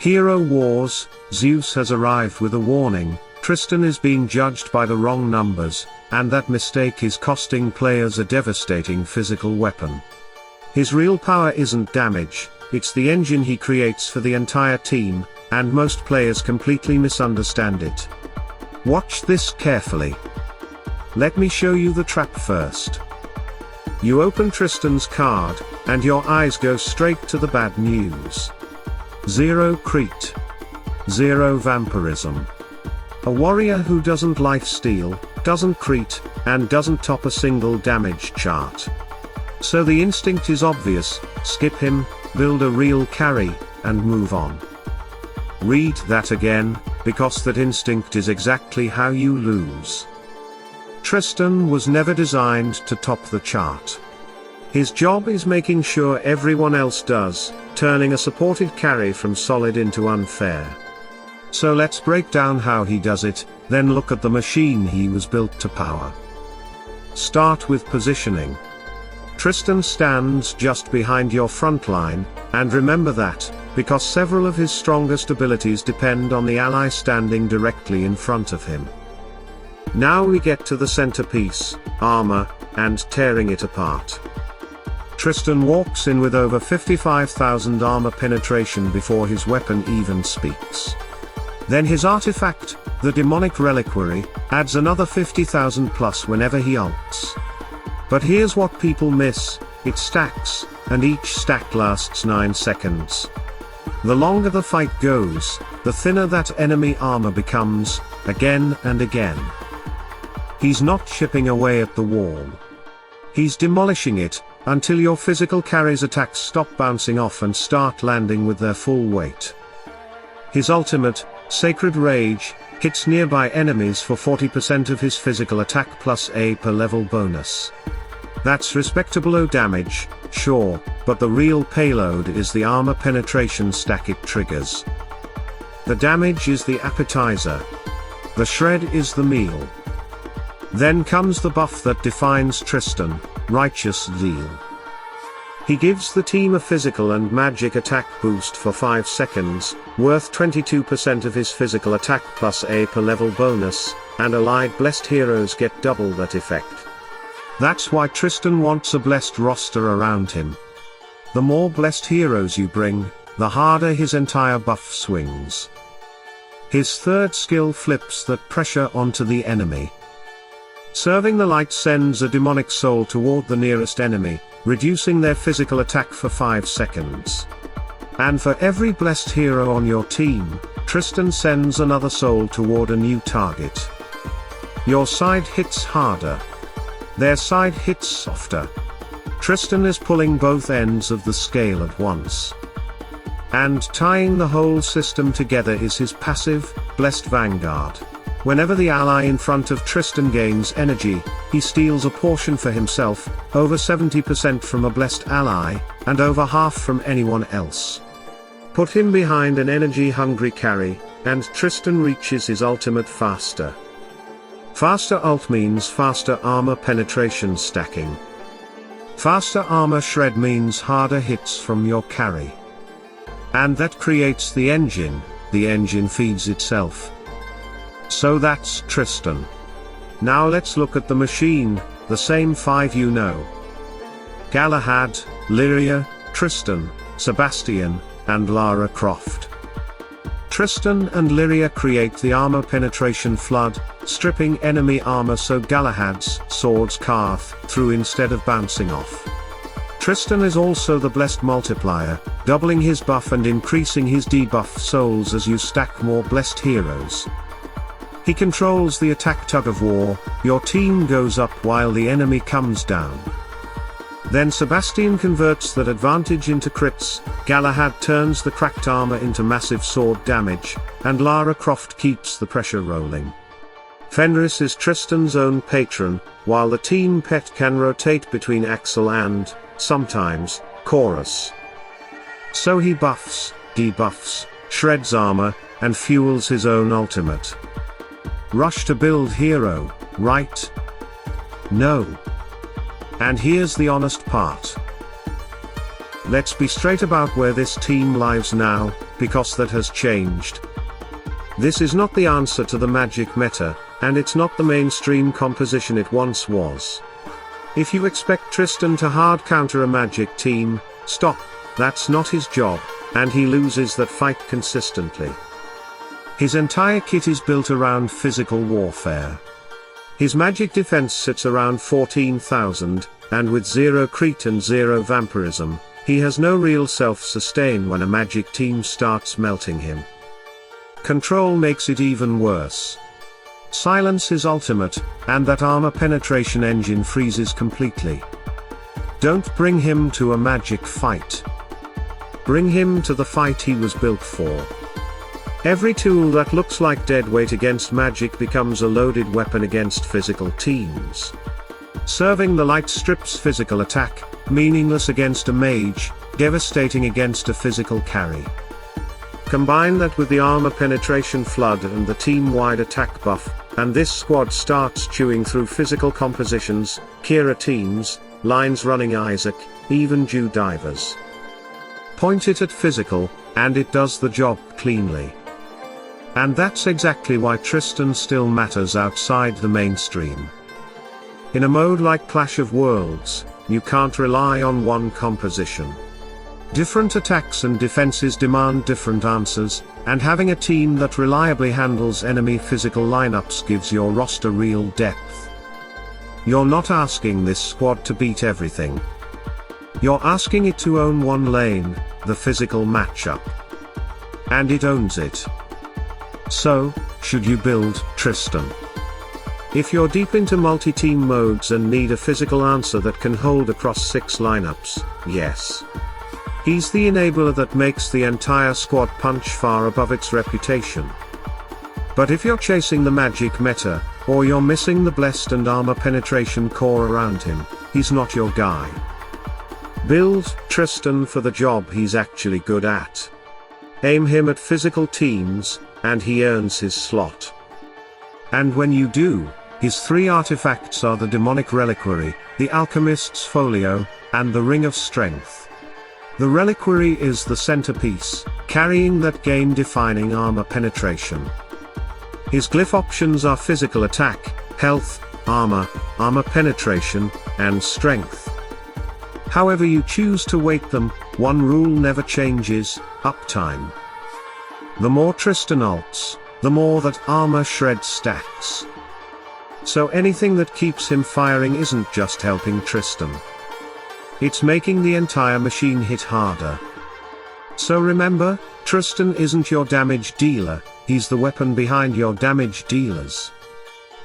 Hero Wars, Zeus has arrived with a warning. Tristan is being judged by the wrong numbers, and that mistake is costing players a devastating physical weapon. His real power isn't damage, it's the engine he creates for the entire team, and most players completely misunderstand it. Watch this carefully. Let me show you the trap first. You open Tristan's card, and your eyes go straight to the bad news. 0 Crete. 0 Vampirism. A warrior who doesn't lifesteal, doesn't Crete, and doesn't top a single damage chart. So the instinct is obvious: skip him, build a real carry, and move on. Read that again, because that instinct is exactly how you lose. Tristan was never designed to top the chart. His job is making sure everyone else does, turning a supported carry from solid into unfair. So let's break down how he does it, then look at the machine he was built to power. Start with positioning. Tristan stands just behind your front line, and remember that, because several of his strongest abilities depend on the ally standing directly in front of him. Now we get to the centerpiece, armor, and tearing it apart. Tristan walks in with over 55,000 armor penetration before his weapon even speaks. Then his artifact, the Demonic Reliquary, adds another 50,000 plus whenever he ults. But here's what people miss: it stacks, and each stack lasts 9 seconds. The longer the fight goes, the thinner that enemy armor becomes, again and again. He's not chipping away at the wall. He's demolishing it, until your physical carry's attacks stop bouncing off and start landing with their full weight. His ultimate, Sacred Rage, hits nearby enemies for 40% of his physical attack plus a per level bonus. That's respectable damage, sure, but the real payload is the armor penetration stack it triggers. The damage is the appetizer. The shred is the meal. Then comes the buff that defines Tristan, Righteous Zeal. He gives the team a physical and magic attack boost for 5 seconds, worth 22% of his physical attack plus a per level bonus, and allied blessed heroes get double that effect. That's why Tristan wants a blessed roster around him. The more blessed heroes you bring, the harder his entire buff swings. His third skill flips that pressure onto the enemy. Serving the Light sends a demonic soul toward the nearest enemy, reducing their physical attack for 5 seconds. And for every blessed hero on your team, Tristan sends another soul toward a new target. Your side hits harder. Their side hits softer. Tristan is pulling both ends of the scale at once. And tying the whole system together is his passive, Blessed Vanguard. Whenever the ally in front of Tristan gains energy, he steals a portion for himself, over 70% from a blessed ally, and over half from anyone else. Put him behind an energy-hungry carry, and Tristan reaches his ultimate faster. Faster ult means faster armor penetration stacking. Faster armor shred means harder hits from your carry. And that creates the engine feeds itself. So that's Tristan. Now let's look at the machine, the same 5 you know. Galahad, Lyria, Tristan, Sebastian, and Lara Croft. Tristan and Lyria create the armor penetration flood, stripping enemy armor so Galahad's swords carve through instead of bouncing off. Tristan is also the blessed multiplier, doubling his buff and increasing his debuff souls as you stack more blessed heroes. He controls the attack tug-of-war, your team goes up while the enemy comes down. Then Sebastian converts that advantage into crits, Galahad turns the cracked armor into massive sword damage, and Lara Croft keeps the pressure rolling. Fenris is Tristan's own patron, while the team pet can rotate between Axel and, sometimes, Chorus. So he buffs, debuffs, shreds armor, and fuels his own ultimate. Rush to build hero, right? No. And here's the honest part. Let's be straight about where this team lives now, because that has changed. This is not the answer to the magic meta, and it's not the mainstream composition it once was. If you expect Tristan to hard counter a magic team, stop, that's not his job, and he loses that fight consistently. His entire kit is built around physical warfare. His magic defense sits around 14,000, and with 0 crit and 0 vampirism, he has no real self-sustain when a magic team starts melting him. Control makes it even worse. Silence his ultimate, and that armor penetration engine freezes completely. Don't bring him to a magic fight. Bring him to the fight he was built for. Every tool that looks like dead weight against magic becomes a loaded weapon against physical teams. Serving the light strips physical attack, meaningless against a mage, devastating against a physical carry. Combine that with the armor penetration flood and the team-wide attack buff, and this squad starts chewing through physical compositions, Kira teams, lines running Isaac, even Jew divers. Point it at physical, and it does the job cleanly. And that's exactly why Tristan still matters outside the mainstream. In a mode like Clash of Worlds, you can't rely on one composition. Different attacks and defenses demand different answers, and having a team that reliably handles enemy physical lineups gives your roster real depth. You're not asking this squad to beat everything. You're asking it to own one lane, the physical matchup. And it owns it. So, should you build Tristan? If you're deep into multi-team modes and need a physical answer that can hold across 6 lineups, yes. He's the enabler that makes the entire squad punch far above its reputation. But if you're chasing the magic meta, or you're missing the blessed and armor penetration core around him, he's not your guy. Build Tristan for the job he's actually good at. Aim him at physical teams, and he earns his slot. And when you do, his 3 artifacts are the Demonic Reliquary, the Alchemist's Folio, and the Ring of Strength. The Reliquary is the centerpiece, carrying that game-defining armor penetration. His glyph options are physical attack, health, armor penetration, and strength. However you choose to weight them, one rule never changes: uptime. The more Tristan ults, the more that armor shred stacks. So anything that keeps him firing isn't just helping Tristan. It's making the entire machine hit harder. So remember, Tristan isn't your damage dealer, he's the weapon behind your damage dealers.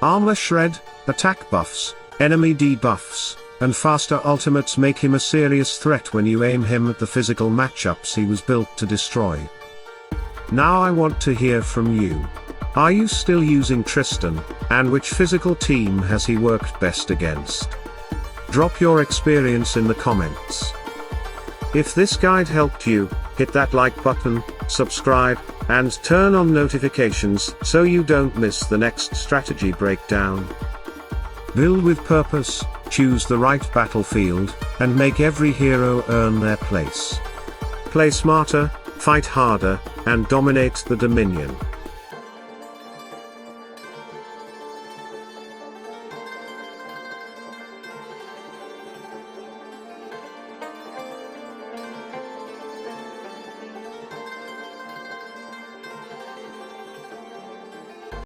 Armor shred, attack buffs, enemy debuffs, and faster ultimates make him a serious threat when you aim him at the physical matchups he was built to destroy. Now I want to hear from you. Are you still using Tristan, and which physical team has he worked best against? Drop your experience in the comments. If this guide helped you, hit that like button, subscribe, and turn on notifications so you don't miss the next strategy breakdown. Build with purpose, choose the right battlefield, and make every hero earn their place. Play smarter, fight harder, and dominate the Dominion.